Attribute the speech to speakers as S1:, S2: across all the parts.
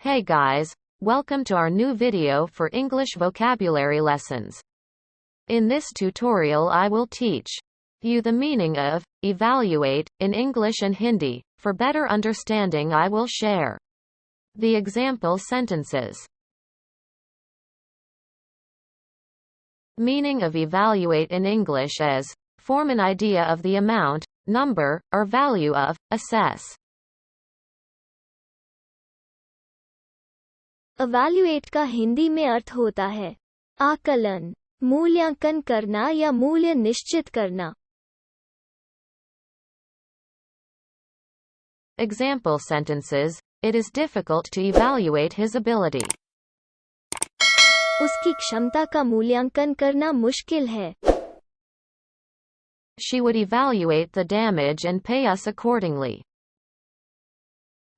S1: Hey guys, welcome to our new video for English vocabulary lessons. In this tutorial I will teach you the meaning of evaluate in English and Hindi. For better understanding I will share the example sentences. Meaning of evaluate in English is form an idea of the amount, number, or value of, assess.
S2: Evaluate का हिंदी में अर्थ होता है आकलन, मूल्यांकन करना या मूल्य निश्चित करना.
S1: Example sentences. It is difficult to evaluate his ability.
S2: उसकी क्षमता का मूल्यांकन करना मुश्किल है.
S1: She would evaluate the damage and pay us accordingly.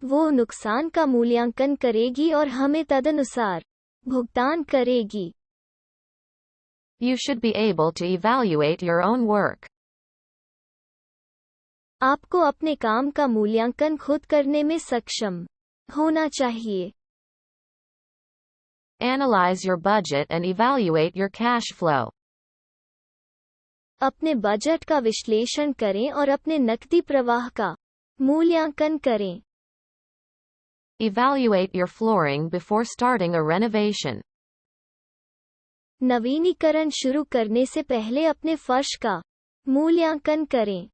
S2: वो नुकसान का मूल्यांकन करेगी और हमें तदनुसार भुगतान करेगी.
S1: You should be able to evaluate your own work.
S2: आपको अपने काम का मूल्यांकन खुद करने में सक्षम होना चाहिए.
S1: Analyze your budget and evaluate your cash flow.
S2: अपने बजट का विश्लेषण करें और अपने नकदी प्रवाह का मूल्यांकन करें.
S1: Evaluate your flooring before starting a renovation.
S2: नवीनीकरण शुरू करने से पहले अपने फर्श का मूल्यांकन करें.